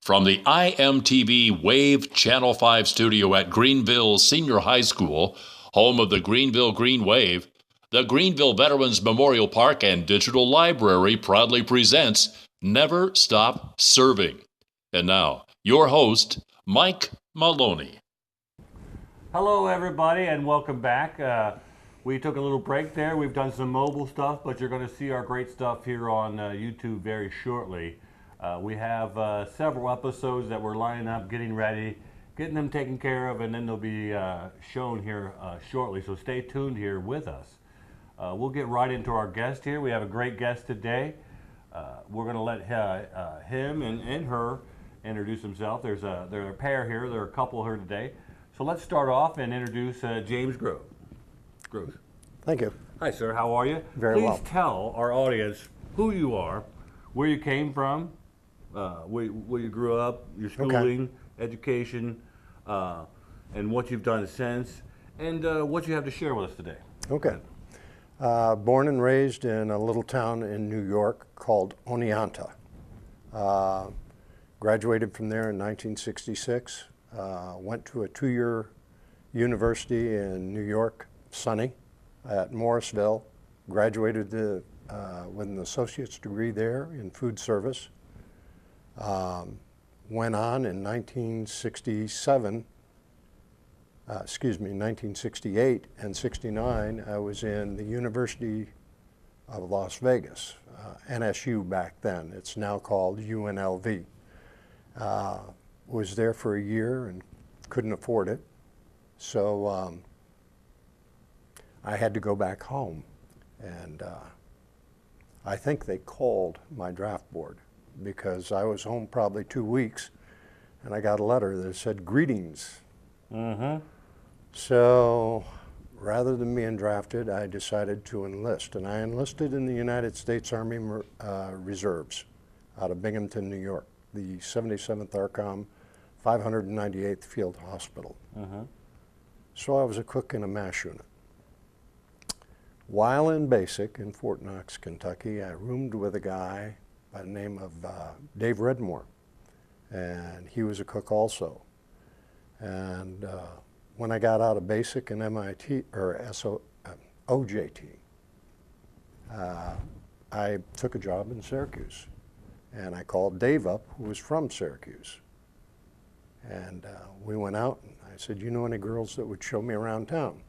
From the IMTV Wave Channel 5 studio at Greenville Senior High School, home of the Greenville Green Wave, the Greenville Veterans Memorial Park and Digital Library proudly presents Never Stop Serving. And now, your host, Mike Maloney. Hello, everybody, and welcome back. We took a little break there. We've done some mobile stuff, but you're going to see our great stuff here on YouTube very shortly. We have several episodes that we're lining up, getting ready, getting them taken care of, and then they'll be shown here shortly. So stay tuned here with us. We'll get right into our guest here. We have a great guest today. We're going to let him and her introduce themselves. They're a pair here. They're a couple here today. So let's start off and introduce James Groves. Thank you. Hi, sir. How are you? Very well. Please tell our audience who you are, where you came from, where you grew up, your schooling, education, and what you've done since, and what you have to share with us today. Okay. Born and raised in a little town in New York called Oneonta. Graduated from there in 1966. Went to a two-year university in New York, Sunny, at Morrisville. Graduated with an associate's degree there in food service. Went on in 1968 and 69, I was in the University of Las Vegas, NSU back then. It's now called UNLV. Was there for a year and couldn't afford it. So I had to go back home. And I think they called my draft board because I was home probably 2 weeks and I got a letter that said, "Greetings." Mm-hmm. So rather than being drafted, I decided to enlist. And I enlisted in the United States Army Reserves out of Binghamton, New York, the 77th ARCOM 598th Field Hospital. Mm-hmm. So I was a cook in a MASH unit. While in basic in Fort Knox, Kentucky, I roomed with a guy by the name of Dave Redmore, and he was a cook also. And when I got out of basic in MIT, or OJT, I took a job in Syracuse. And I called Dave up, who was from Syracuse. And we went out, and I said, "You know any girls that would show me around town?"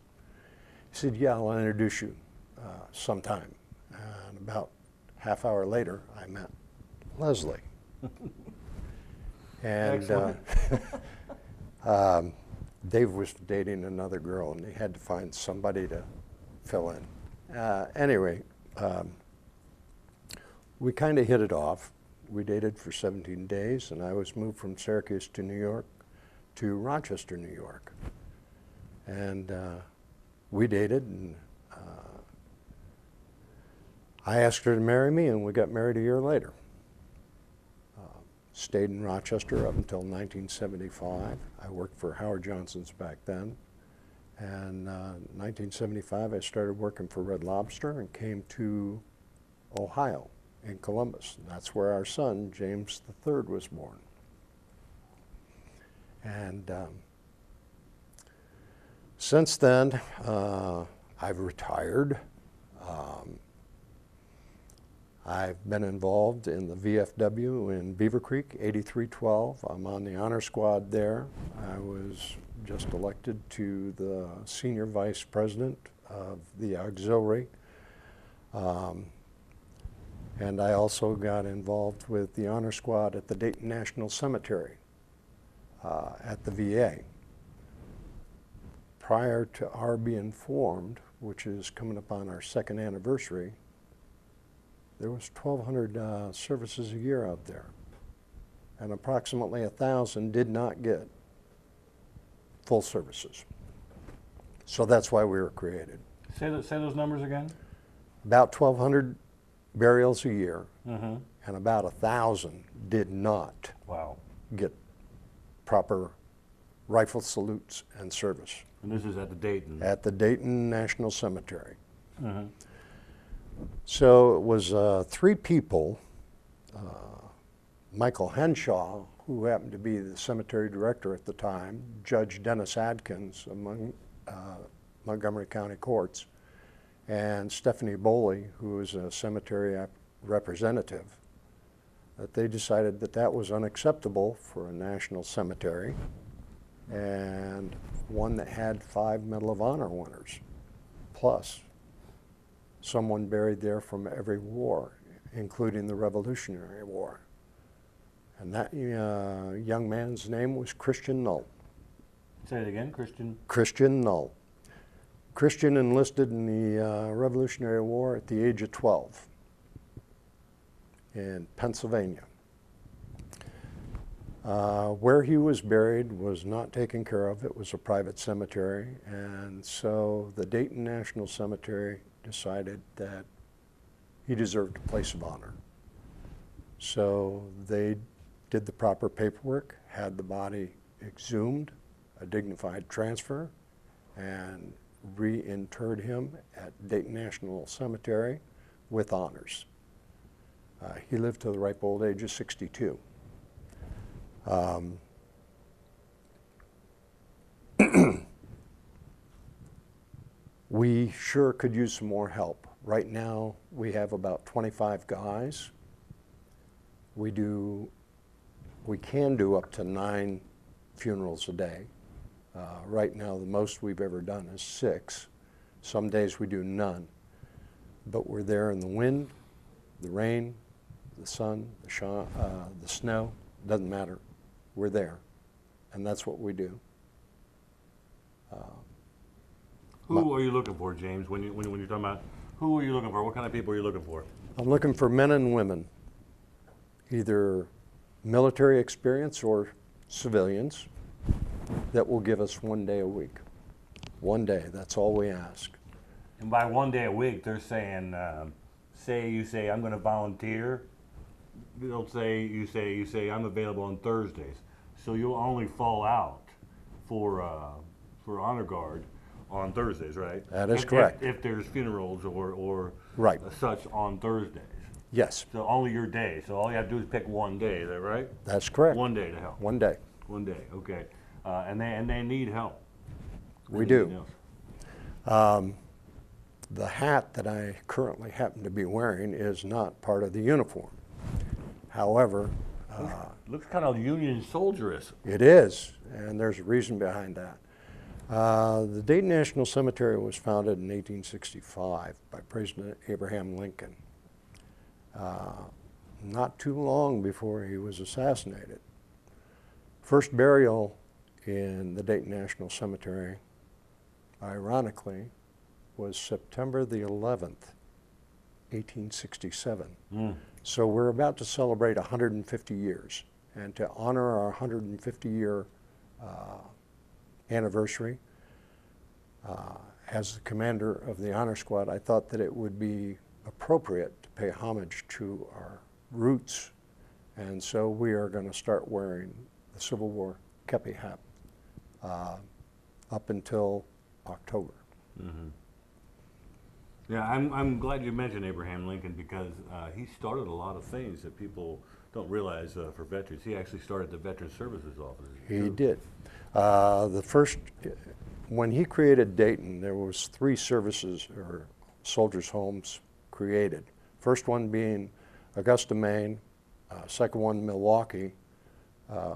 He said, "Yeah, I'll introduce you sometime." And about half hour later, I met Leslie. And Dave was dating another girl, and he had to find somebody to fill in. Anyway, we kind of hit it off. We dated for 17 days, and I was moved from Syracuse to New York to Rochester, New York. And we dated, and I asked her to marry me, and we got married a year later. Stayed in Rochester up until 1975. I worked for Howard Johnson's back then. And 1975, I started working for Red Lobster and came to Ohio in Columbus. And that's where our son, James III, was born. And since then, I've retired. I've been involved in the VFW in Beaver Creek, 8312. I'm on the honor squad there. I was just elected to the senior vice president of the auxiliary. And I also got involved with the honor squad at the Dayton National Cemetery at the VA. Prior to our being formed, which is coming up on our second anniversary, there was 1,200 services a year out there, and approximately 1,000 did not get full services. So that's why we were created. Say those numbers again. About 1,200 burials a year, Mm-hmm. and about 1,000 did not get proper rifle salutes and service. And this is at the Dayton. At the Dayton National Cemetery. Mm-hmm. So it was three people, Michael Henshaw, who happened to be the cemetery director at the time, Judge Dennis Adkins among Montgomery County Courts, and Stephanie Boley, who was a cemetery representative, that they decided that that was unacceptable for a national cemetery and one that had 5 Medal of Honor winners, plus someone buried there from every war, including the Revolutionary War. And that young man's name was Christian Null. Say it again, Christian. Christian Null. Christian enlisted in the Revolutionary War at the age of 12 in Pennsylvania. Where he was buried was not taken care of. It was a private cemetery, and so the Dayton National Cemetery decided that he deserved a place of honor. So they did the proper paperwork, had the body exhumed, a dignified transfer, and reinterred him at Dayton National Cemetery with honors. He lived to the ripe old age of 62. We sure could use some more help. Right now, we have about 25 guys. We can do up to 9 funerals a day. Right now, the most we've ever done is 6. Some days we do none. But we're there in the wind, the rain, the sun, the snow, doesn't matter. We're there, and that's what we do. Who are you looking for, James, when you're talking about who are you looking for? What kind of people are you looking for? I'm looking for men and women, either military experience or civilians, that will give us 1 day a week. 1 day, that's all we ask. And by 1 day a week, they're saying, you say, I'm going to volunteer. They'll say, you say, I'm available on Thursdays. So you'll only fall out for honor guard on Thursdays, right? That is correct. If there's funerals or Right. such on Thursdays. Yes, So only your day. So all you have to do is pick 1 day. Is that right? that's correct. 1 day to help. 1 day. 1 day. Okay. And they need help. We do. The hat that I currently happen to be wearing is not part of the uniform. However, Looks kind of Union soldierous. it is, and there's a reason behind that. The Dayton National Cemetery was founded in 1865 by President Abraham Lincoln, not too long before he was assassinated. First burial in the Dayton National Cemetery, ironically, was September the 11th, 1867. So we're about to celebrate 150 years. And to honor our 150-year anniversary, as the commander of the Honor Squad, I thought that it would be appropriate to pay homage to our roots. And so we are going to start wearing the Civil War kepi hat up until October. Mm-hmm. Yeah, I'm glad you mentioned Abraham Lincoln because he started a lot of things that people don't realize for veterans. He actually started the Veteran Services Office. He did. When he created Dayton, there was 3 services or soldiers' homes created. First one being Augusta, Maine, second one Milwaukee,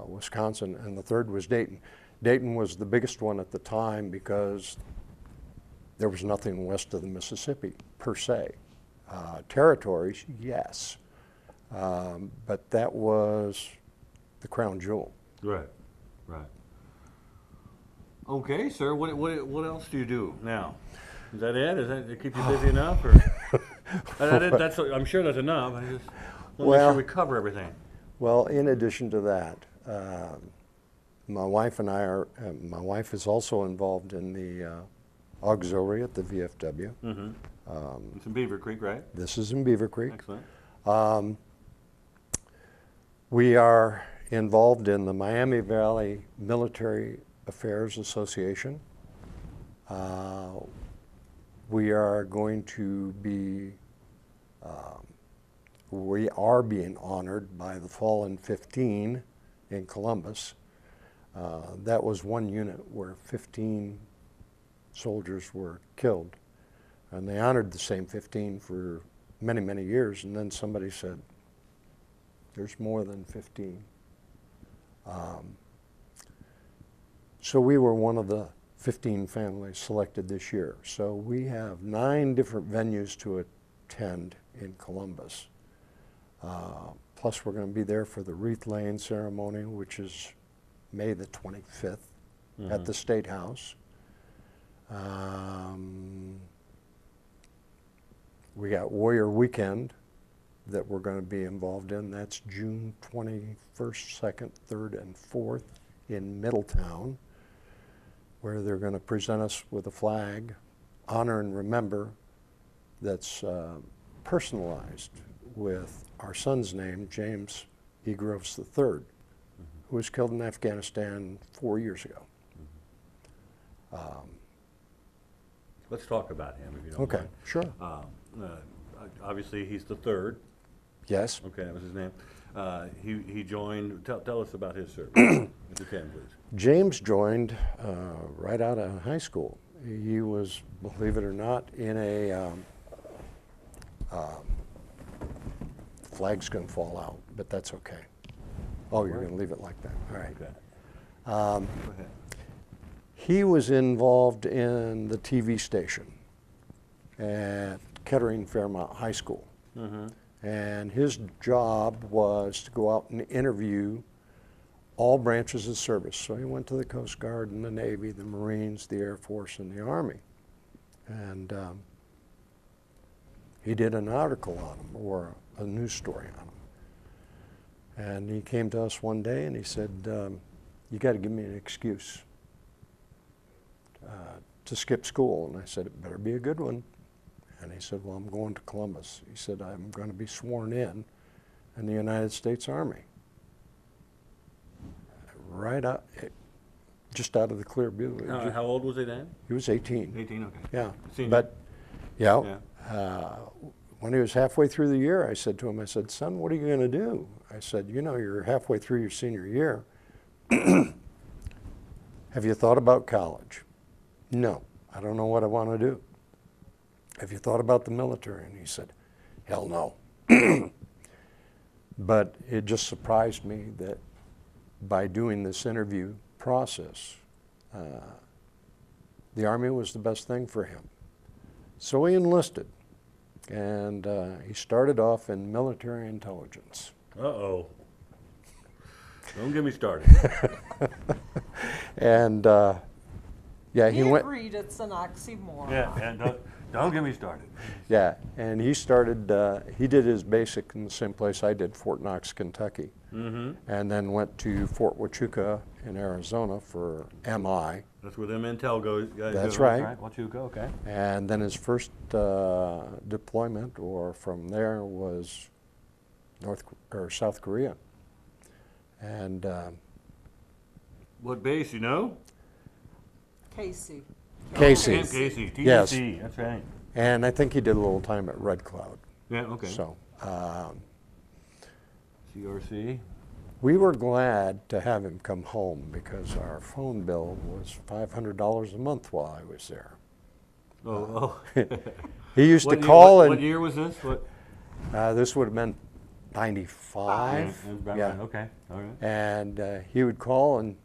Wisconsin, and the third was Dayton. Dayton was the biggest one at the time because there was nothing west of the Mississippi, per se. Territories, yes, but that was the crown jewel. Right, right. Okay, sir, what else do you do now? Is that it? Does that keep you busy enough? Or? I'm sure that's enough. I just want to make sure we cover everything. Well, in addition to that, my wife and I are, my wife is also involved in the auxiliary at the VFW. Mm-hmm. It's in Beaver Creek, right? This is in Beaver Creek. Excellent. We are involved in the Miami Valley Military Affairs Association. We are going to be, we are being honored by the Fallen 15 in Columbus. That was one unit where 15 soldiers were killed. And they honored the same 15 for many, many years. And then somebody said, there's more than 15. So we were one of the 15 families selected this year. So we have 9 different venues to attend in Columbus. Plus we're going to be there for the wreath laying ceremony, which is May the 25th at the State House. We got Warrior Weekend that we're going to be involved in. That's June 21st, 2nd, 3rd, and 4th in Middletown, where they're going to present us with a flag, honor and remember, that's personalized with our son's name, James E. Groves III, who was killed in Afghanistan 4 years ago. Let's talk about him, if you don't Okay, mind. sure. Obviously, he's the third. Yes. Okay, that was his name. He joined. Tell us about his service, if you can, please. James joined right out of high school. He was, believe it or not, in a flag's going to fall out, but that's okay. Oh, you're going to leave it like that. All right. Okay. Go ahead. He was involved in the TV station at Kettering Fairmount High School. And his job was to go out and interview all branches of service. So he went to the Coast Guard and the Navy, the Marines, the Air Force, and the Army. And he did an article on him, or a news story on him. And he came to us one day and he said, you got to give me an excuse to skip school. And I said, it better be a good one. And he said, well, I'm going to Columbus. He said, I'm going to be sworn in the United States Army. Right out, just out of the clear blue. How old was he then? He was 18. 18, okay. Yeah. Senior. But, yeah, Yeah. when he was halfway through the year, I said to him, I said, son, what are you going to do? I said, you know, you're halfway through your senior year. Have you thought about college? No, I don't know what I want to do. Have you thought about the military? And he said, hell no. But it just surprised me that by doing this interview process, the Army was the best thing for him. So he enlisted, and he started off in military intelligence. Uh-oh. Don't get me started. And yeah, he went. agreed it's an oxymoron. Yeah, and don't get me started. Yeah, and he started. He did his basic in the same place I did, Fort Knox, Kentucky, and then went to Fort Huachuca in Arizona for MI. That's where them intel guys That's go. right. Huachuca, okay. And then his first deployment, or from there, was South Korea. And What base, you know? Casey. Casey. Camp Casey, TDC, Yes. that's right. And I think he did a little time at Red Cloud. Yeah, okay. So CRC. we were glad to have him come home because our phone bill was $500 a month while I was there. Oh. He used to What year- call what and year was this? What? this would have been 95. That was about Yeah. right. Okay, all right. And he would call and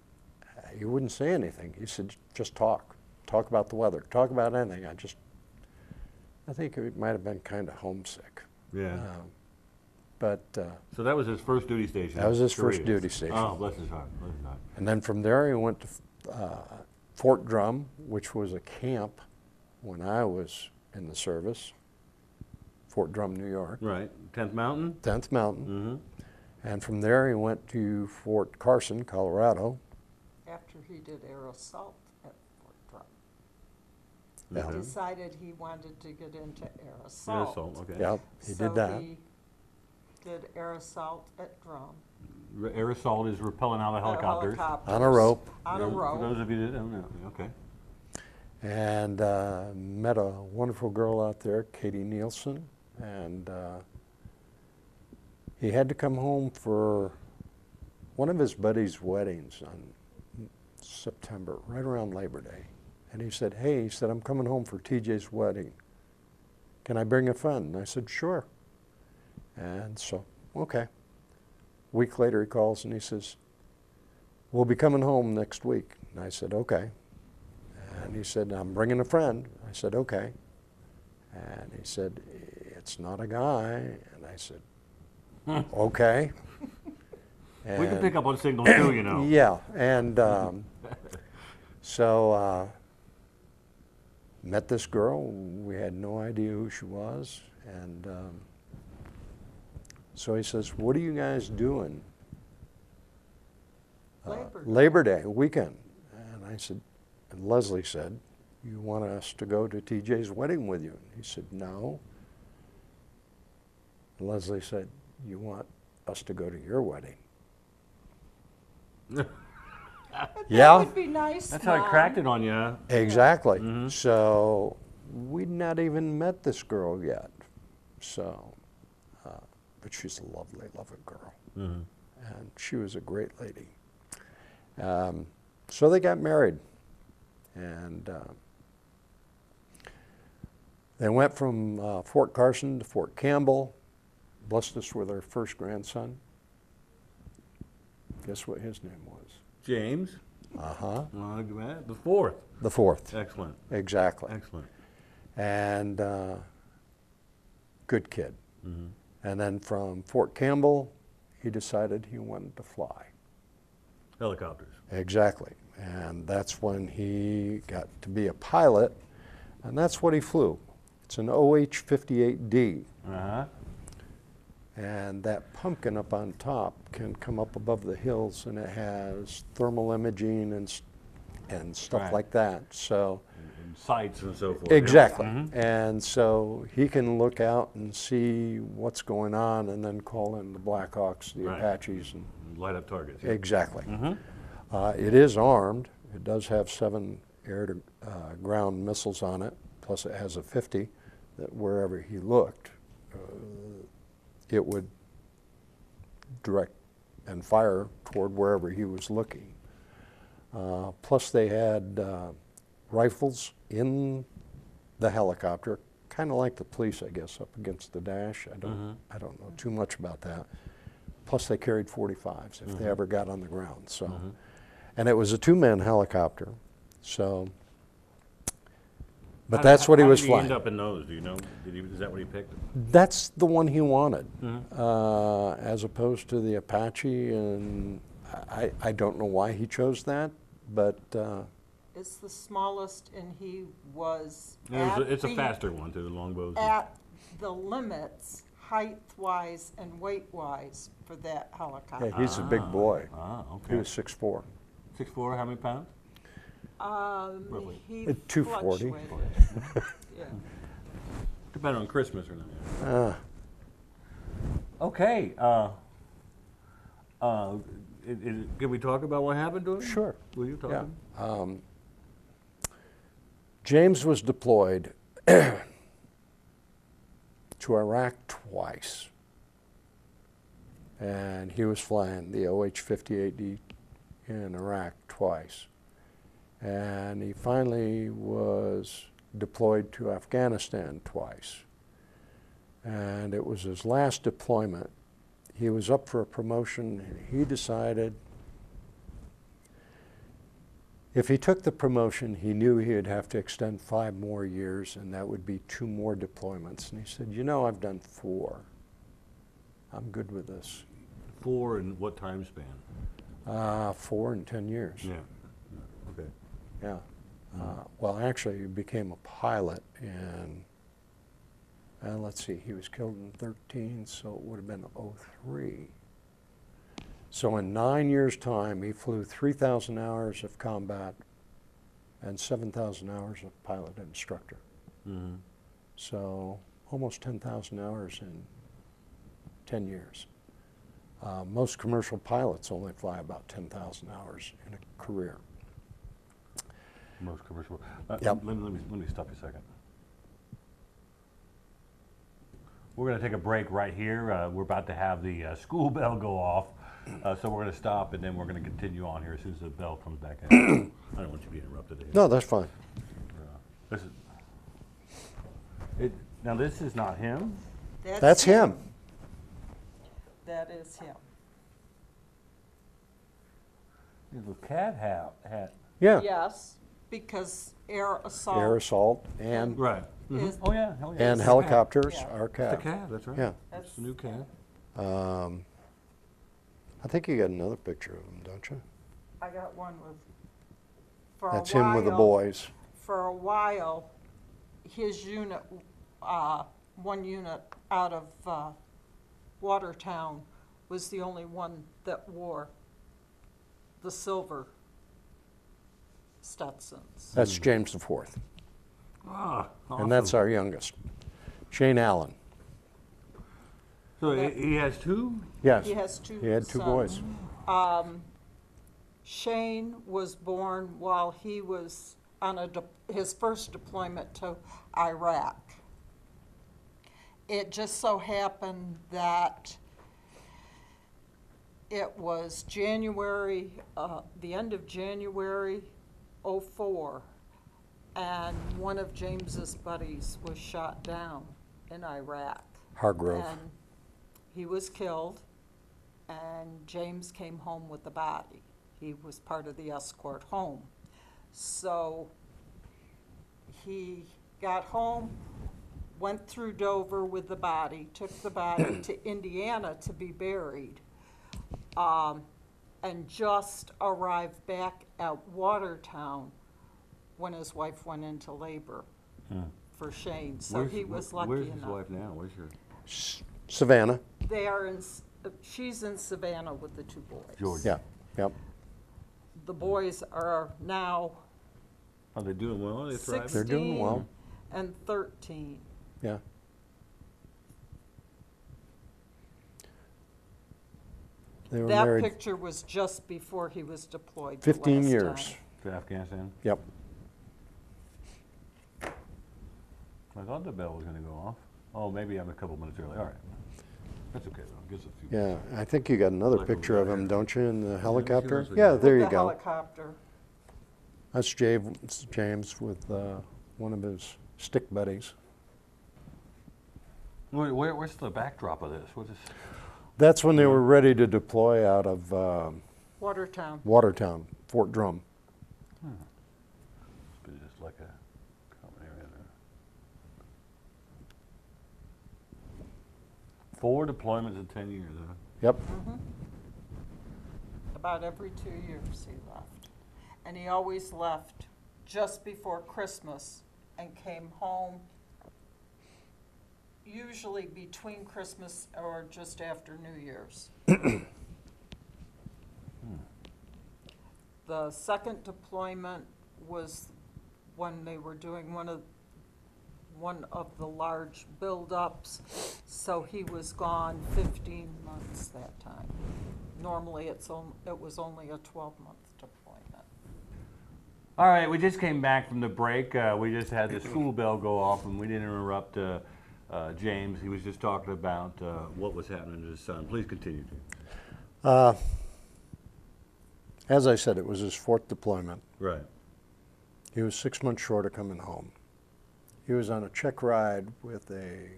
he wouldn't say anything. He said, just talk. Talk about the weather. Talk about anything. I think it might have been kind of homesick. Yeah. But So that was his first duty station. that was his Korea. first duty station. Oh, bless his heart. Bless his heart. And then from there he went to Fort Drum, which was a camp when I was in the service. Fort Drum, New York. Right. 10th Mountain? 10th Mountain. Mm-hmm. And from there he went to Fort Carson, Colorado. After he did air assault at Fort Drum. Yeah. He decided he wanted to get into air Air assault. assault, okay. Yep, he So did that. he did air assault at Drum. Air assault is repelling out of helicopters. On a rope. On a For rope. those of you that don't know. Okay. And met a wonderful girl out there, Katie Nielsen, and he had to come home for one of his buddies' weddings on September, right around Labor Day. And he said, hey, he said, I'm coming home for TJ's wedding. Can I bring a friend? And I said, sure. And so, okay. A week later he calls and he says, we'll be coming home next week. And I said, okay. And he said, I'm bringing a friend. I said, okay. And he said, it's not a guy. And I said, okay. We can pick up on signals too, you know. Yeah, and so met this girl. We had no idea who she was. And so he says, what are you guys doing? Labor Day weekend. And I said, and Leslie said, you want us to go to TJ's wedding with you? And he said, no. And Leslie said, you want us to go to your wedding? Yeah. That would be nice. That's how I Mom. cracked it on you. Huh? Exactly. So we'd not even met this girl yet. So, but she's a lovely, lovely girl. And she was a great lady. So they got married. And they went from Fort Carson to Fort Campbell, blessed us with our first grandson. Guess what his name was? James. Uh-huh. The fourth. The fourth. Excellent. Exactly. Excellent. And good kid. And then from Fort Campbell, he decided he wanted to fly. Helicopters. Exactly. And that's when he got to be a pilot, and that's what he flew. It's an OH-58D. Uh-huh. And that pumpkin up on top can come up above the hills, and it has thermal imaging and stuff Right. like that. So And sights and so forth. exactly. Yeah. And so he can look out and see what's going on, and then call in the Blackhawks, the Right. Apaches, and Light up targets. Yeah. exactly. It is armed. It does have 7 air-to-ground missiles on it, plus it has a 50 that wherever he looked, it would direct and fire toward wherever he was looking. Plus they had rifles in the helicopter, kind of like the police, I guess, up against the dash. I don't know too much about that. Plus they carried 45s if they ever got on the ground. So, and it was a 2-man helicopter. So, but that's what he was How flying. did he end up in those? Do you know? Is that what he picked? That's the one he wanted, as opposed to the Apache, and I don't know why he chose that, but It's the smallest, and he was It's a faster one too, the longbows. at the limits, height-wise and weight-wise, for that helicopter. yeah, he's a big boy. Okay. He was 6'4". 6'4", how many pounds? Roughly. He 240. fluctuated. Yeah. Depending on Christmas or not. Uh, Okay. Can we talk about what happened to him? Sure. Will you talk? Yeah. James was deployed to Iraq twice, and he was flying the OH-58D in Iraq twice. And he finally was deployed to Afghanistan twice. And it was his last deployment. He was up for a promotion, and he decided if he took the promotion, he knew he would have to extend 5 more years, and that would be 2 more deployments. And he said, you know, I've done 4. I'm good with this. 4 in what time span? 4 and 10 years. Yeah. Okay. Yeah. Well, actually, he became a pilot in, let's see, he was killed in 13, so it would have been 03. So in 9 years' time, he flew 3,000 hours of combat and 7,000 hours of pilot instructor. So almost 10,000 hours in 10 years. Most commercial pilots only fly about 10,000 hours in a career. Most commercial. Yep. Let me stop you a second. We're going to take a break right here. We're about to have the school bell go off. So we're going to stop, and then we're going to continue on here as soon as the bell comes back in. I don't want you to be interrupted here. No, that's fine. This is, now, this is not him? That's him. That is him. His little cat hat. Yeah. Yes, because air assault. Air assault and Right. Is- Oh, yeah. Hell yeah. and helicopters Yeah. are The capped. cat, that's right. Yeah. That's the new cat. I think you got another picture of him, don't you? I got one with, for That's a while. him with the boys. For a while, his unit, one unit out of Watertown was the only one that wore the silver Stetsons. That's James the Fourth, Ah, awesome. and that's our youngest, Shane Allen. So he has two? Yes, He has two he had two sons. boys. Shane was born while he was on his first deployment to Iraq. It just so happened that it was January, the end of January '04, and one of James's buddies was shot down in Iraq. Hargrove. And he was killed, and James came home with the body. He was part of the escort home. So he got home, went through Dover with the body, took the body to Indiana to be buried, and just arrived back at Watertown when his wife went into labor for Shane. So he was lucky Where's enough. his wife now? Where's your Savannah. They are in, she's in Savannah with the two boys. George? Yeah, yep. The boys are now Are they doing well? Are they thriving? They're doing 16 well. and 13. Yeah. They were That married picture was just before he was deployed the 15 last years. time. To Afghanistan? Yep. I thought the bell was going to go off. Oh, maybe I'm a couple minutes early. All right. That's okay, though. Gives a few. Yeah, I think you got another Like a picture of letter. him, don't you, in the helicopter? see Yeah, this. there With you the go. helicopter. That's James with one of his stick buddies. Where's the backdrop of this? What is? That's when they were ready to deploy out of Watertown. Watertown, Fort Drum. It's been just like a common area there. 4 deployments in 10 years, huh? Yep. About every 2 years he left. And he always left just before Christmas and came home usually between Christmas or just after New Year's. The second deployment was when they were doing one of the large buildups, so he was gone 15 months that time. Normally, it was only a 12-month deployment. All right, we just came back from the break. We just had the school bell go off, and we didn't interrupt James. He was just talking about what was happening to his son. Please continue, James. As I said, it was his 4th deployment. Right. He was 6 months short of coming home. He was on a check ride with a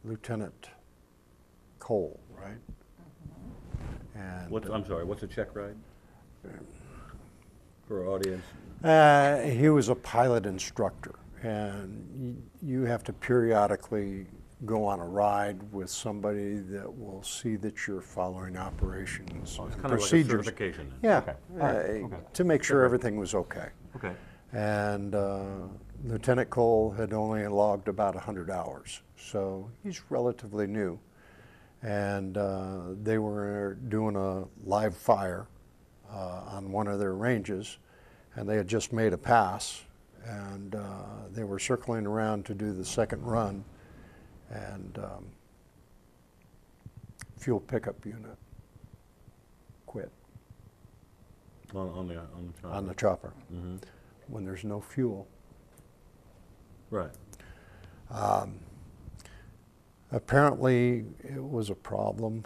Lieutenant Cole, right? And I'm sorry, what's a check ride? For our audience. he was a pilot instructor, and you have to periodically go on a ride with somebody that will see that you're following operations Oh, it's and kind of like a procedures. certification then. Yeah, Okay. All right. Okay. to make sure everything was okay. Okay. And Lieutenant Cole had only logged about 100 hours, so he's relatively new. And they were doing a live fire on one of their ranges, and they had just made a pass, and they were circling around to do the second run, and fuel pickup unit quit On the chopper. on the chopper Mm-hmm. when there's no fuel. Right. Apparently, it was a problem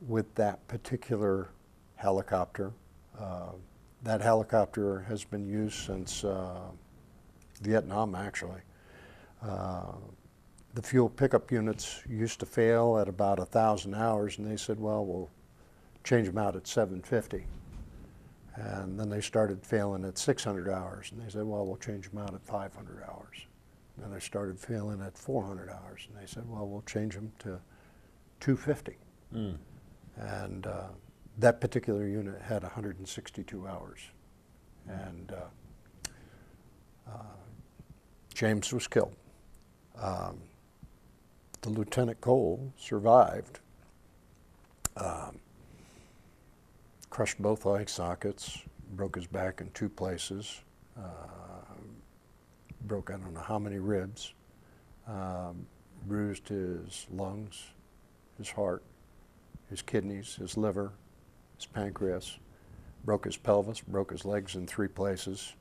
with that particular helicopter. That helicopter has been used since Vietnam, actually. The fuel pickup units used to fail at about 1,000 hours, and they said, well, we'll change them out at 750. And then they started failing at 600 hours, and they said, well, we'll change them out at 500 hours. Then they started failing at 400 hours, and they said, well, we'll change them to 250. And that particular unit had 162 hours. And James was killed. The Lieutenant Cole survived, crushed both eye sockets, broke his back in 2 places, broke I don't know how many ribs, bruised his lungs, his heart, his kidneys, his liver, his pancreas, broke his pelvis, broke his legs in 3 places.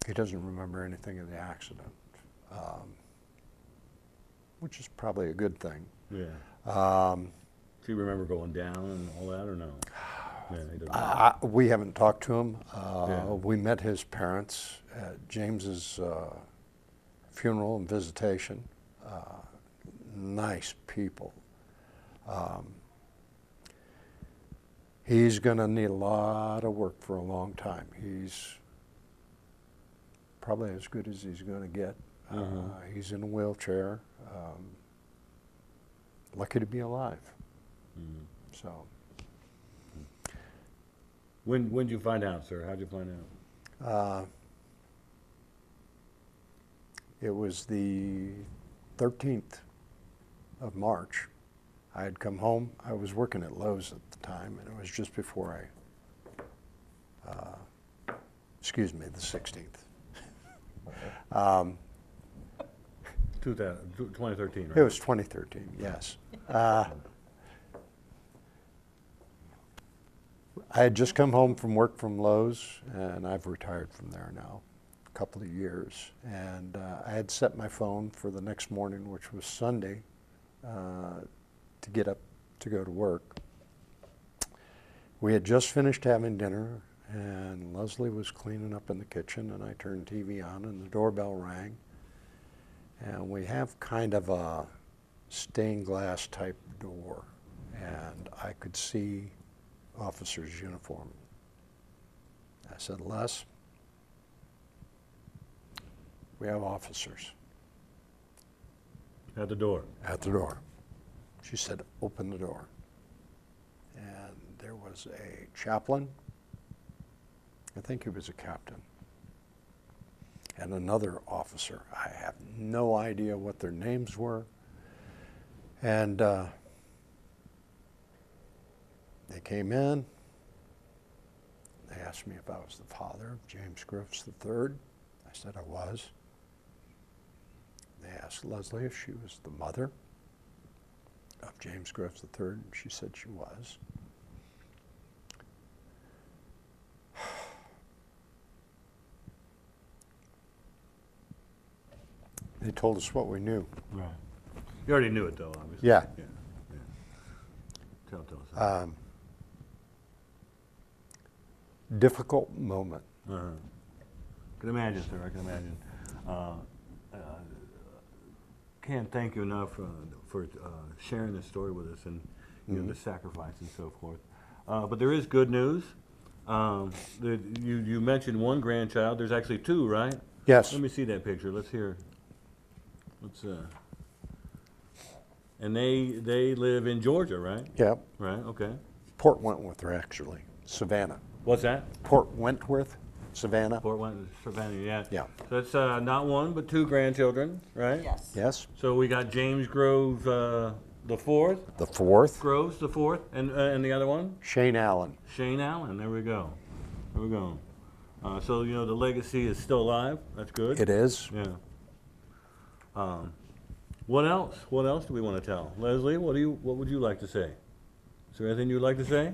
He doesn't remember anything of the accident, which is probably a good thing. Yeah. Do you remember going down and all that, or no? Yeah, he doesn't. We haven't talked to him. Yeah. We met his parents at James's funeral and visitation. Nice people. He's going to need a lot of work for a long time. He's probably as good as he's going to get. He's in a wheelchair. Lucky to be alive. So. When did you find out, sir? How'd you find out? It was the 13th of March. I had come home. I was working at Lowe's at the time, and it was just before excuse me, the 16th. 2013, right? It was 2013, yes. I had just come home from work from Lowe's, and I've retired from there now, a couple of years. And I had set my phone for the next morning, which was Sunday, to get up to go to work. We had just finished having dinner, and Leslie was cleaning up in the kitchen, and I turned TV on, and the doorbell rang. And we have kind of a stained glass type door, and I could see officer's uniform. I said, Les, we have officers. At the door? At the door. She said, open the door. And there was a chaplain, I think he was a captain, and another officer. I have no idea what their names were. And they came in. They asked me if I was the father of James Groves III. I said I was. They asked Leslie if she was the mother of James Groves III, and she said she was. They told us what we knew. Right. You already knew it, though, obviously. Yeah. Yeah. Tell us. Difficult moment. I can imagine, sir. I can imagine. Can't thank you enough for sharing this story with us, and you know, the sacrifice and so forth. But there is good news. You mentioned one grandchild. There's actually 2, right? Yes. Let me see that picture. Let's hear. And they live in Georgia, right? Yep. Right. Okay. Port Wentworth, actually. Savannah. What's that? Port Wentworth, Savannah. Port Wentworth, Savannah. Yeah. Yeah. So that's not 1 but 2 grandchildren, right? Yes. Yes. So we got James Groves the fourth. The 4th. Groves the 4th, and the other one? Shane Allen. Shane Allen. There we go. There we go. So you know the legacy is still alive. That's good. It is. Yeah. What else? What else do we want to tell? Leslie, what would you like to say? Is there anything you'd like to say?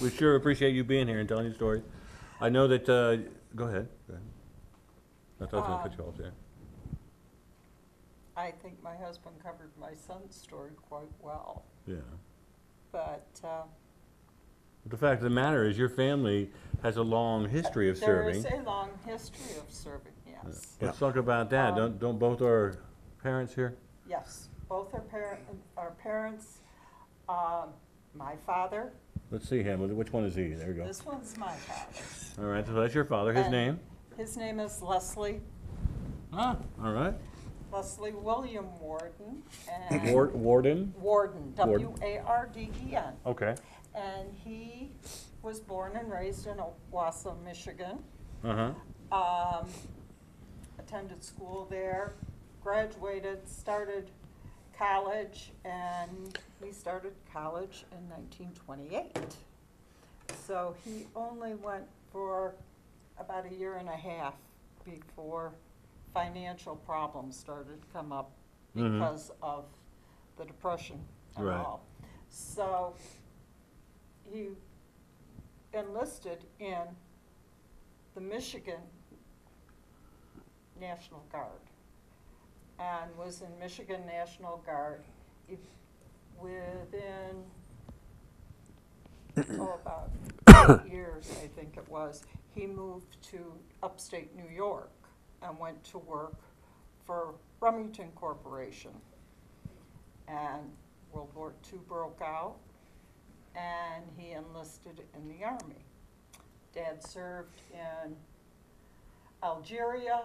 We sure appreciate you being here and telling your story. I know that, go ahead. I thought I was going to cut you off there. I think my husband covered my son's story quite well. Yeah. But But the fact of the matter is your family has a long history of serving. there is a long history of serving, yes. Let's talk about that. Don't both our parents here? Yes, both our parents, my father, Let's see him. Which one is he? There we go. this one's my father. All right, so that's your father. His And name? His name is Leslie Ah, all right. William Warden. And Warden? Warden, Warden. W-A-R-D-E-N. Okay. And he was born and raised in Owasso, Michigan. Uh-huh. Attended school there, graduated, started college, and he started college in 1928. So he only went for about a year and a half before financial problems started to come up because of the Depression and Right. all. So he enlisted in the Michigan National Guard and was in Michigan National Guard within about 8 years, I think it was. He moved to upstate New York and went to work for Remington Corporation. And World War II broke out, and he enlisted in the Army. Dad served in Algeria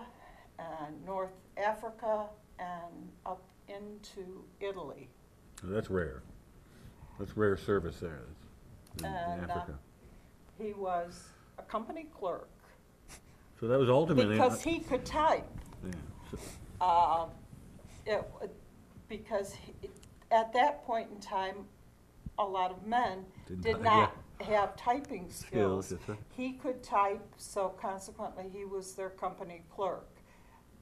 and North Africa and up into Italy. That's rare. That's rare service there in And Africa. he was a company clerk So that was ultimately... because he could type. Yeah. So- At that point in time, a lot of men Didn't did type, not have typing skills. Skills, that's right. He could type, so consequently he was their company clerk.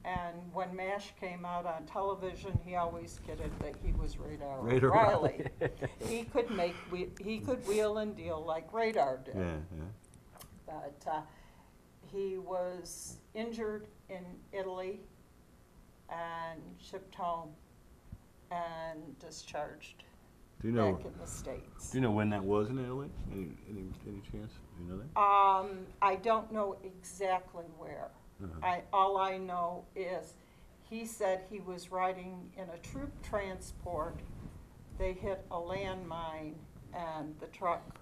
And when MASH came out on television, he always kidded that he was Radar Radar O'Reilly. He could wheel and deal like Radar did. Yeah, yeah. But he was injured in Italy and shipped home and discharged Do you know? back in the States. Do you know when that was in Italy? Any chance? Do you know that? I don't know exactly where. All I know is he said he was riding in a troop transport. They hit a landmine and the truck,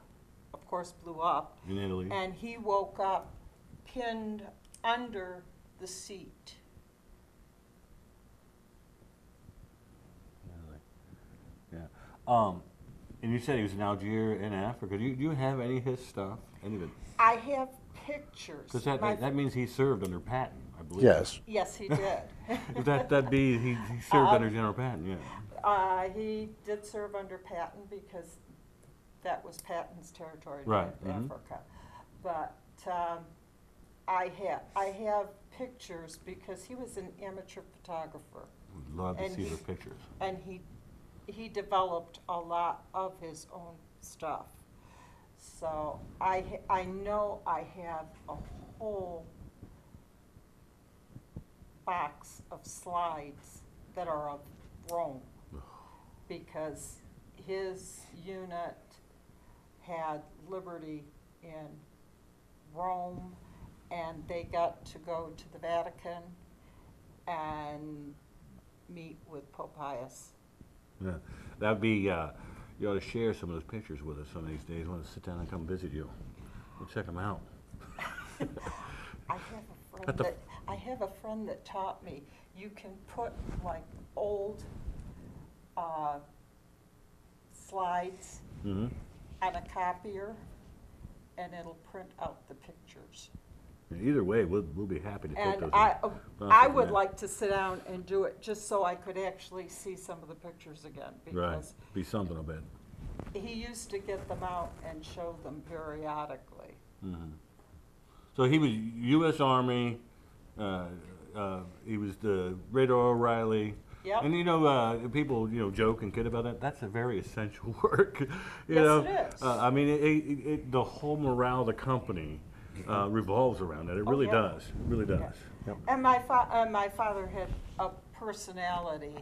of course, blew up. In Italy. And he woke up pinned under the seat. Yeah. And you said he was in Algeria in Africa. Do you have any of his stuff? Any of it? I have pictures. Because My- that means he served under Patton, I believe. Yes. Yes, he did. That'd be he served under General Patton. Yeah. He did serve under Patton because that was Patton's territory, Right, North Africa. But I have pictures because he was an amateur photographer. Would love to And see he- the pictures. And he developed a lot of his own stuff. So I know I have a whole box of slides that are of Rome because his unit had liberty in Rome and they got to go to the Vatican and meet with Pope Pius. Yeah. That'd be. You ought to share some of those pictures with us some of these days. I want to sit down and come visit you. We'll check them out. I have a friend that taught me you can put like old slides Mm-hmm. on a copier and it'll print out the pictures. Either way, we'll be happy to take And those. I would like to sit down and do it just so I could actually see some of the pictures again Right. because Be something, I bet. he used to get them out and show them periodically. Mm-hmm. So he was U.S. Army. He was the Radar O'Reilly. Yep. And people joke and kid about that. That's a very essential work. You Yes, know, it is. I mean, the whole morale of the company revolves around that. It really yeah. does. It really does. And my father had a personality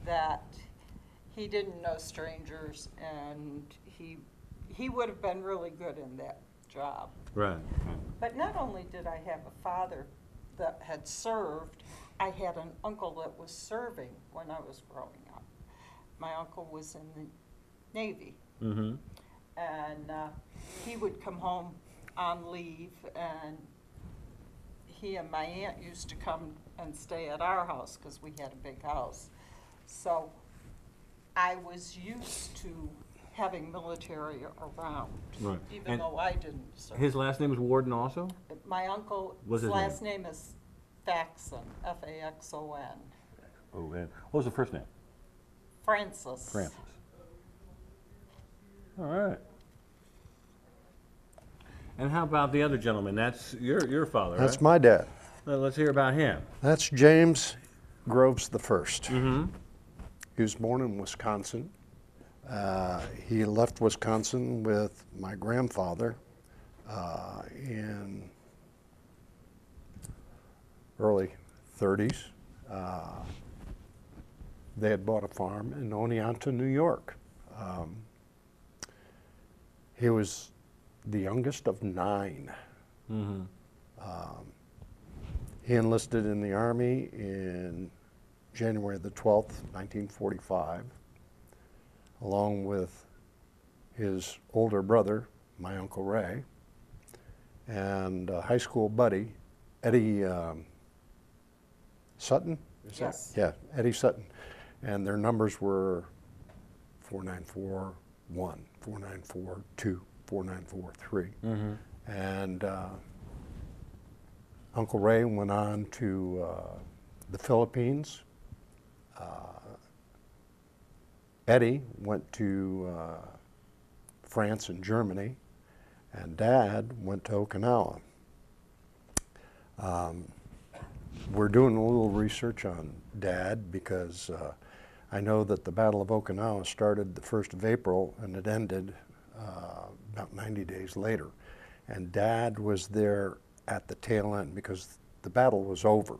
that he didn't know strangers, and he would have been really good in that job. Right. But not only did I have a father that had served, I had an uncle that was serving when I was growing up. My uncle was in the Navy. Mm-hmm. And he would come home on leave, and he and my aunt used to come and stay at our house because we had a big house. So I was used to having military around, Right. even And though I didn't serve. his last name was Warden also? My uncle's What's his last name is Faxon, Faxon. Oh, and what was the first name? Francis. Francis. All right. And how about the other gentleman? That's your father, That's right? my dad. Let's hear about him. That's James Groves the first. Mm-hmm. He was born in Wisconsin. He left Wisconsin with my grandfather in early 30s. They had bought a farm in Oneonta, New York. He was the youngest of 9. Mm-hmm. He enlisted in the Army in January the 12th, 1945, along with his older brother, my Uncle Ray, and a high school buddy, Eddie Sutton? Is that- Yes. Yeah, Eddie Sutton. And their numbers were 4941, 4942, 4943. Mm-hmm. And Uncle Ray went on to the Philippines. Eddie went to France and Germany, and Dad went to Okinawa. We're doing a little research on Dad because I know that the Battle of Okinawa started the 1st of April and it ended about 90 days later. And Dad was there at the tail end because the battle was over.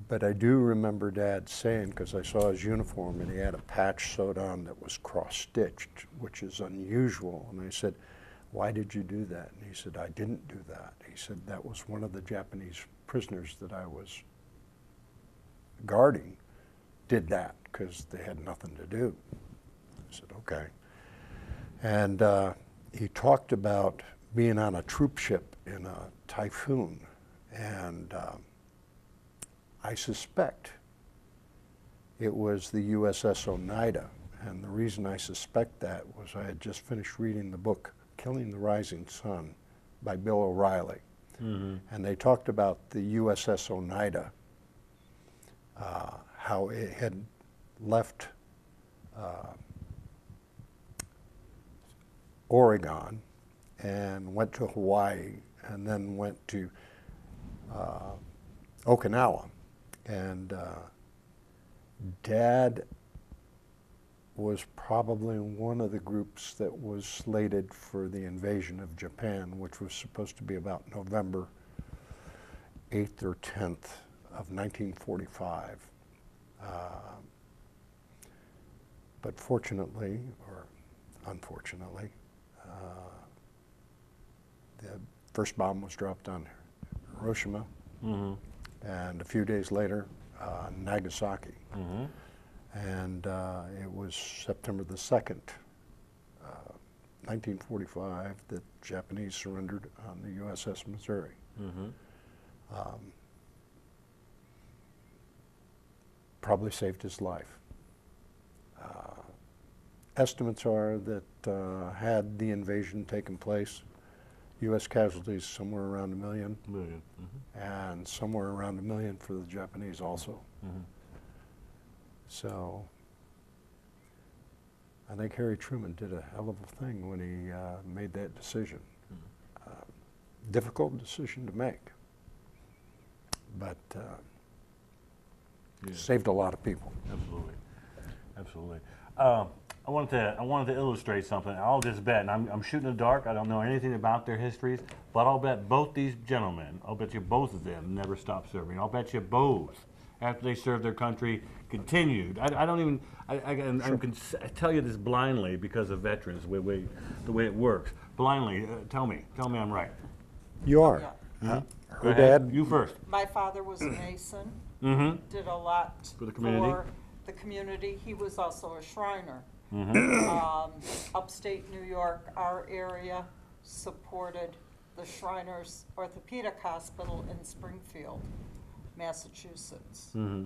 But I do remember Dad saying, because I saw his uniform and he had a patch sewed on that was cross-stitched, which is unusual. And I said, "Why did you do that?" And he said, "I didn't do that." He said, "That was one of the Japanese prisoners that I was guarding did that because they had nothing to do." I said, "Okay." And he talked about being on a troop ship in a typhoon, and I suspect it was the USS Oneida. And the reason I suspect that was I had just finished reading the book Killing the Rising Sun by Bill O'Reilly. Mm-hmm. And they talked about the USS Oneida, how it had left Oregon and went to Hawaii and then went to Okinawa. And Dad was probably one of the groups that was slated for the invasion of Japan, which was supposed to be about November 8th or 10th of 1945. But fortunately, or unfortunately, the first bomb was dropped on Hiroshima, Mm-hmm. and a few days later, Nagasaki. Mm-hmm. And it was September the 2nd, 1945, that Japanese surrendered on the USS Missouri. Mm-hmm. Probably saved his life. Estimates are that had the invasion taken place, U.S. casualties somewhere around 1 million, Million. Mm-hmm. and somewhere around 1 million for the Japanese also. Mm-hmm. So I think Harry Truman did a hell of a thing when he made that decision. Difficult decision to make, but Yeah. saved a lot of people. Absolutely, absolutely. I wanted to illustrate something. I'll just bet, and I'm shooting in the dark. I don't know anything about their histories, but I'll bet both these gentlemen, I'll bet you both of them never stopped serving. I'll bet you both after they served their country continued. I don't even, I can tell you this blindly because of veterans, the way it works. Blindly, tell me I'm right. You are. Yeah. Her Go ahead. dad, You first. My father was a Mason, Mm-hmm. did a lot For the community? for the community. He was also a Shriner. Upstate New York, our area supported the Shriners Orthopedic Hospital in Springfield, Massachusetts. Mm-hmm.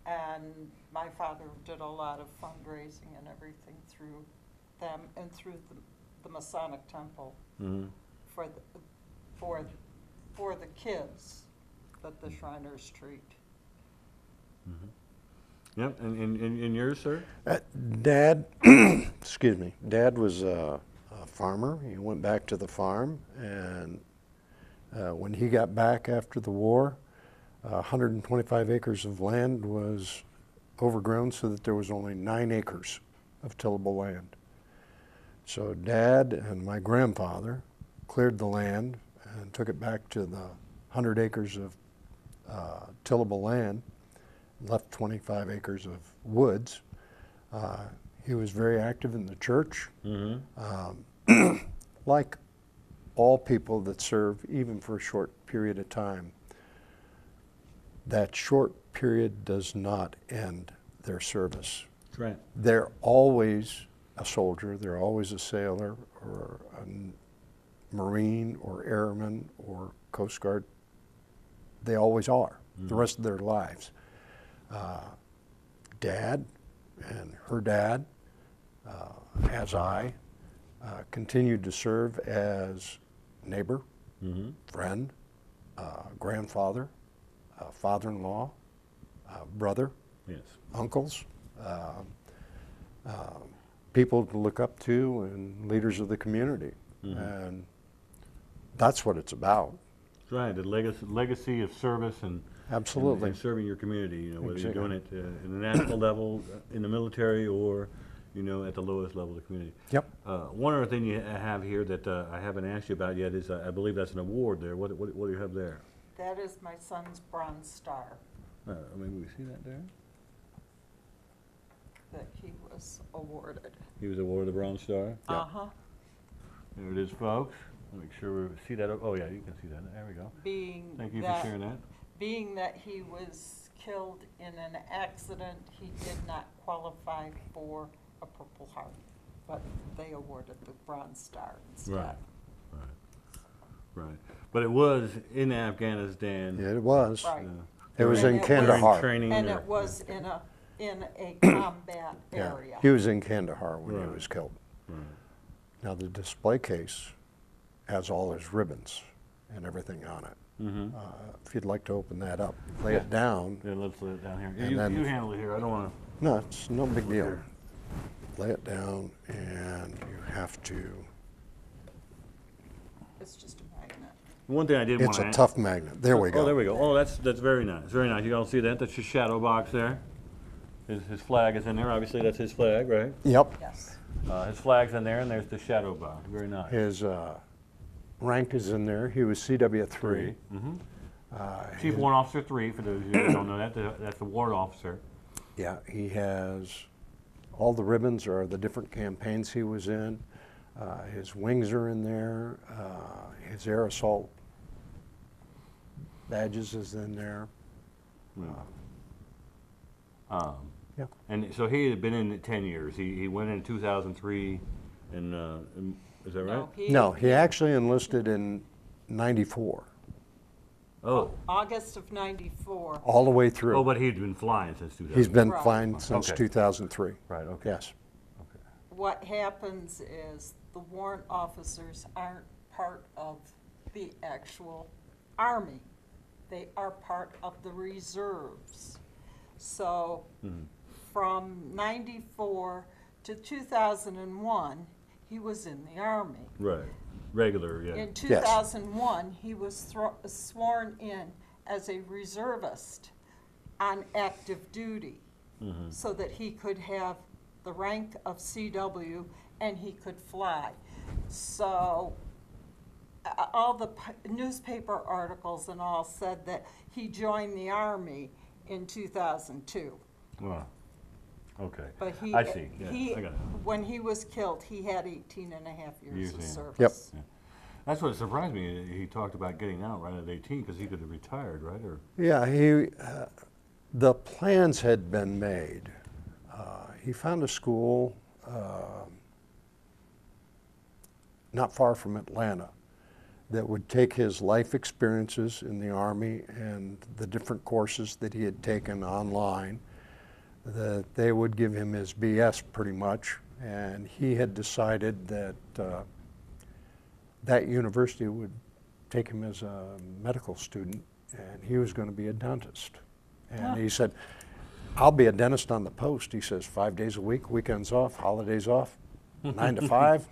And my father did a lot of fundraising and everything through them and through the Masonic Temple Mm-hmm. for the kids that the Shriners treat. Yep, and yours, sir? Dad, excuse me, Dad was a farmer. He went back to the farm, and when he got back after the war, 125 acres of land was overgrown so that there was only 9 acres of tillable land. So Dad and my grandfather cleared the land and took it back to the 100 acres of tillable land, left 25 acres of woods. He was very active in the church. Mm-hmm. Like all people that serve, even for a short period of time, that short period does not end their service. That's right. They're always a soldier, they're always a sailor or a Marine or airman or Coast Guard. They always are, the rest of their lives. Dad and her dad, as I, continued to serve as neighbor, Mm-hmm. friend, grandfather, father-in-law, brother, Yes. uncles, people to look up to and leaders of the community. And that's what it's about. That's right. The legacy of service and Absolutely. and serving your community. You know, whether Exactly. you're doing it in the national level, in the military, or at the lowest level of the community. Yep. One other thing you have here that I haven't asked you about yet is I believe that's an award there. What do you have there? That is my son's Bronze Star Maybe we see that there. that he was awarded. He was awarded the Bronze Star. Uh-huh. There it is, folks. Make sure we see that. Oh yeah, you can see that. There we go. Being Thank you for that, sharing that. being that he was killed in an accident, he did not qualify for a Purple Heart, but they awarded the Bronze Star instead. Right. Right. But it was in Afghanistan. Yeah, it was. Right. It was And in it was- Kandahar. Training And or- it was in a combat Yeah. area. He was in Kandahar when Right. he was killed. Right. Now the display case has all his ribbons and everything on it. Mm-hmm. If you'd like to open that up, lay it down. Yeah, let's lay it down here. And You then- handle it here. I don't want to. No, it's no big deal. Lay it down and you have to, It's just a magnet. One thing I did want it's to. a tough magnet. There we go. Oh, there we go. Oh, that's very nice. Very nice. You all see that? That's his shadow box there. His flag is in there. Obviously, that's his flag, right? Yep. Yes. His flag's in there, and there's the shadow box. Very nice. His rank is in there. He was CW3. Mm-hmm. his- Chief Warrant Officer 3, for those of you who don't know that, that's the warrant officer. Yeah, he has, all the ribbons are the different campaigns he was in. His wings are in there. His air assault badges is in there. Yeah. And so he had been in it 10 years. He went in 2003, and is that right? No, he actually enlisted in '94, Oh. August of '94. all the way through. Oh, but he'd been flying since 2000. He's been Right. flying since Okay. 2003. Right, okay. Yes. What happens is the warrant officers aren't part of the actual Army. They are part of the reserves. So from '94 to 2001, he was in the Army. Right. Regular, yeah. In 2001, he was sworn in as a reservist on active duty so that he could have the rank of CW and he could fly. So all the newspaper articles and all said that he joined the Army in 2002. Well, okay. But he, I see. Yeah, he, I got it. when he was killed, he had 18 and a half years of Years in. service. Yep. That's what surprised me. He talked about getting out right at 18 because he could have retired, right? Or Yeah, the plans had been made. He found a school not far from Atlanta that would take his life experiences in the Army and the different courses that he had taken online, that they would give him his BS pretty much, and he had decided that that university would take him as a medical student, and he was going to be a dentist. And he said, I'll be a dentist on the post. He says, 5 days a week, weekends off, holidays off, 9 to 5.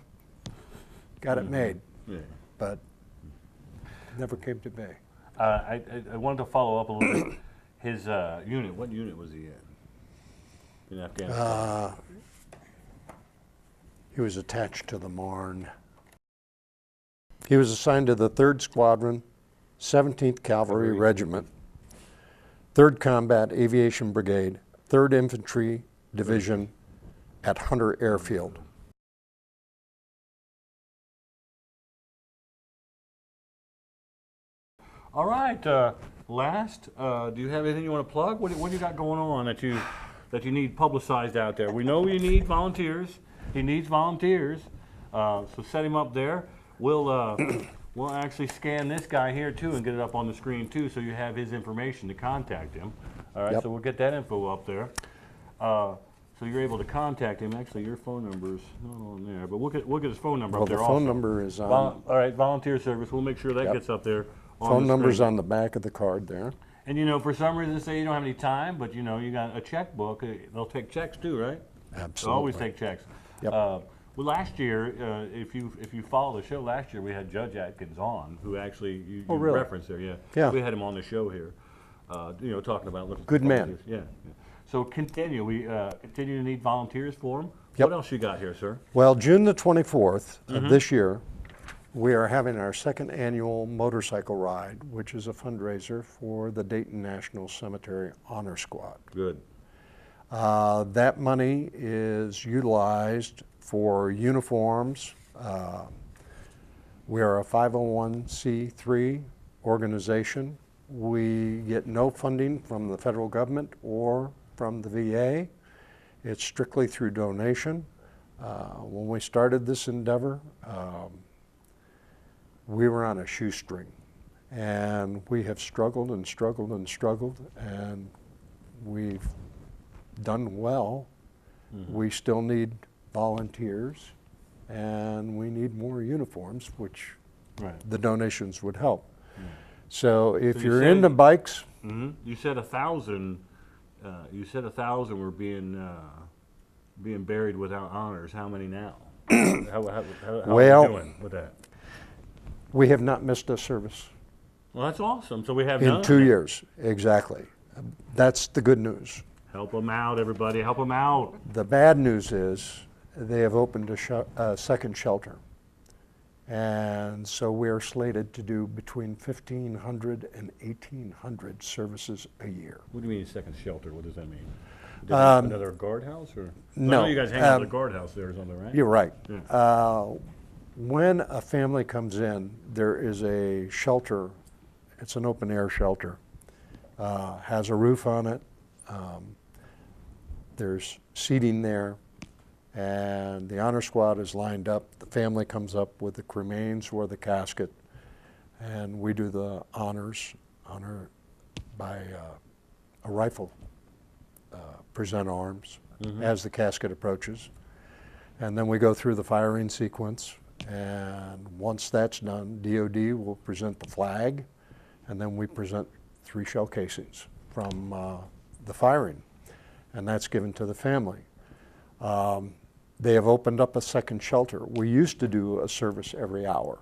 Got it made, yeah. but never came to be. I wanted to follow up a little bit. His unit. What unit was he in Afghanistan? He was attached to the Marne. He was assigned to the 3rd Squadron, 17th Cavalry Regiment, 3rd Combat Aviation Brigade, 3rd Infantry Division at Hunter Airfield. All right. Last, do you have anything you want to plug? What do you got going on that you need publicized out there? We know you need volunteers. He needs volunteers. So set him up there. We'll actually scan this guy here too and get it up on the screen too, so you have his information to contact him. All right. Yep. So we'll get that info up there. So you're able to contact him. Actually, your phone number's not on there, but we'll get his phone number Well, up there the phone also. number is on. All right, volunteer service. We'll make sure that Yep. gets up there. On Phone the number's screen. on the back of the card there. And you know, for some reason, say you don't have any time, but you know, you got a checkbook. They'll take checks too, right? They'll Absolutely. always take checks. Yep. Well, last year, if you follow the show, last year we had Judge Atkins on, who actually you really? referenced there. Yeah. Yeah. We had him on the show here. You know, talking about looking for Good man. volunteers. Yeah. So continue. We continue to need volunteers for him. Yep. What else you got here, sir? Well, June the 24th of this year, we are having our 2nd annual motorcycle ride, which is a fundraiser for the Dayton National Cemetery Honor Squad. Good. That money is utilized for uniforms. We are a 501c3 organization. We get no funding from the federal government or from the VA. It's strictly through donation. When we started this endeavor, we were on a shoestring, and we have struggled and struggled and struggled, and we've done well. We still need volunteers, and we need more uniforms, which the donations would help. So if So you you're said- into bikes, You said 1,000. You said 1,000 were being buried without honors. How many now? how are Well- we doing with that? we have not missed a service Well, that's awesome. So we have in none. 2 years, exactly. That's the good news. Help them out, everybody. Help them out. The bad news is they have opened a second shelter. And so we are slated to do between 1,500 and 1,800 services a year. What do you mean second shelter? What does that mean? Um, Another guardhouse, or? no, I know you guys hang out at the guardhouse there or something, right? You're right. Yeah. When a family comes in, there is a shelter. It's an open air shelter. Has a roof on it. There's seating there. And the honor squad is lined up. The family comes up with the cremains or the casket. And we do the honor by a rifle, present arms as the casket approaches. And then we go through the firing sequence. And once that's done, DOD will present the flag, and then we present 3 shell casings from the firing, and that's given to the family. They have opened up a second shelter. We used to do a service every hour.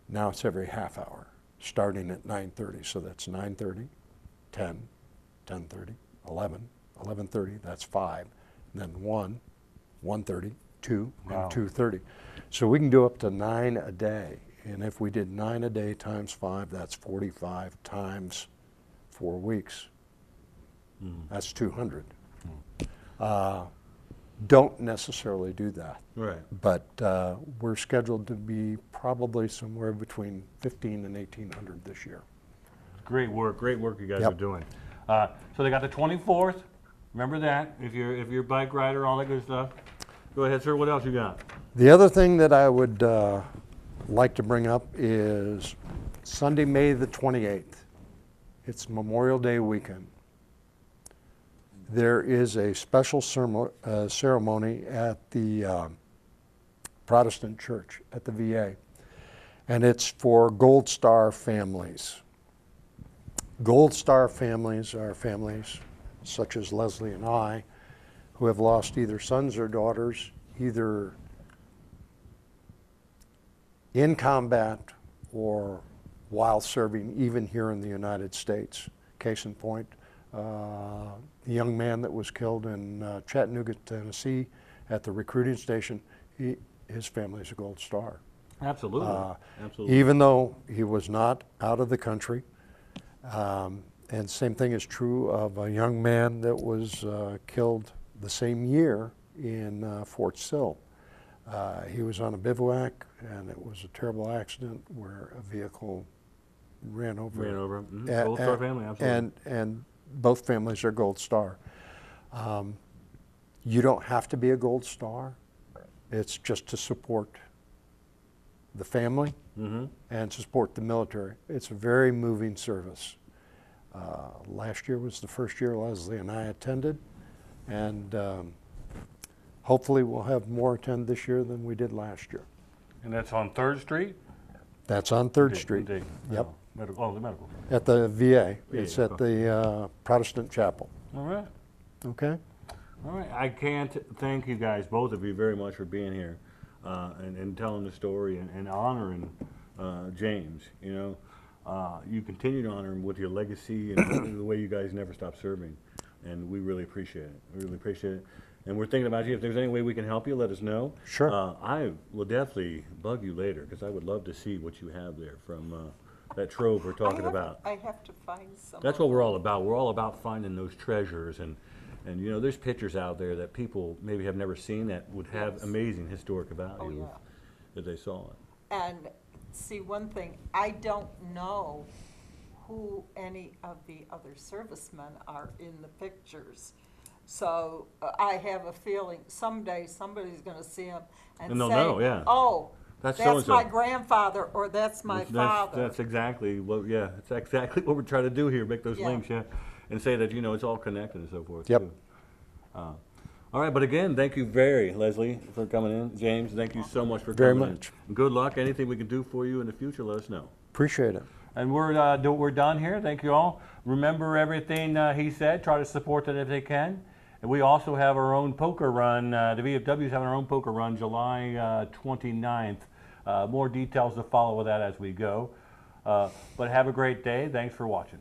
Now it's every half hour, starting at 9:30. So that's 9:30, 10, 10:30, 11, 11:30, that's 5, and then 1, 1:30, 2, Wow. and 2:30. So we can do up to 9 a day. And if we did 9 a day times 5, that's 45 times 4 weeks. That's 200. Don't necessarily do that. Right. But we're scheduled to be probably somewhere between 15 and 1,800 this year. Great work you guys Yep. are doing. So they got the 24th. Remember that if you're a bike rider, all that good stuff. Go ahead, sir. What else you got? The other thing that I would like to bring up is Sunday, May the 28th. It's Memorial Day weekend. There is a special ceremony at the Protestant church at the VA, and it's for Gold Star families. Gold Star families are families such as Leslie and I, who have lost either sons or daughters, either in combat or while serving, even here in the United States. Case in point, the young man that was killed in Chattanooga, Tennessee, at the recruiting station, his family's a Gold Star. Absolutely. Absolutely. Even though he was not out of the country. And same thing is true of a young man that was killed the same year in Fort Sill. He was on a bivouac, and it was a terrible accident where a vehicle ran over him. Mm-hmm. Gold Star family, absolutely. And both families are Gold Star. You don't have to be a Gold Star. It's just to support the family and to support the military. It's a very moving service. Last year was the first year Leslie and I attended, and hopefully we'll have more attend this year than we did last year. And that's on 3rd Street? That's on 3rd Street. Indeed. Yep. Oh, the medical. At the VA. It's at the Protestant Chapel. All right. Okay? All right. I can't thank you guys, both of you, very much for being here and telling the story and honoring James. You know, you continue to honor him with your legacy and the way you guys never stop serving. And we really appreciate it. We really appreciate it. And we're thinking about you. If there's any way we can help you, let us know. Sure. I will definitely bug you later because I would love to see what you have there from that trove we're talking about. I have to find some. That's what we're all about. We're all about finding those treasures, and you know, there's pictures out there that people maybe have never seen that would have amazing historic value if they saw it. And see, one thing, I don't know who any of the other servicemen are in the pictures. So I have a feeling someday somebody's going to see them and they'll say, know, yeah. "Oh, That's that's so-and-so." my grandfather," or "That's my father." That's exactly what. Yeah, that's exactly what we're trying to do here. Make those links, and say that, you know, it's all connected and so forth. Yep. Too. All right, but again, thank you Leslie, for coming in. James, thank you so much for Very coming much. in. Good luck. Anything we can do for you in the future, let us know. Appreciate it. And we're done here. Thank you all. Remember everything he said. Try to support that if they can. And we also have our own poker run. The VFW is having our own poker run July 29th. More details to follow with that as we go. But have a great day. Thanks for watching.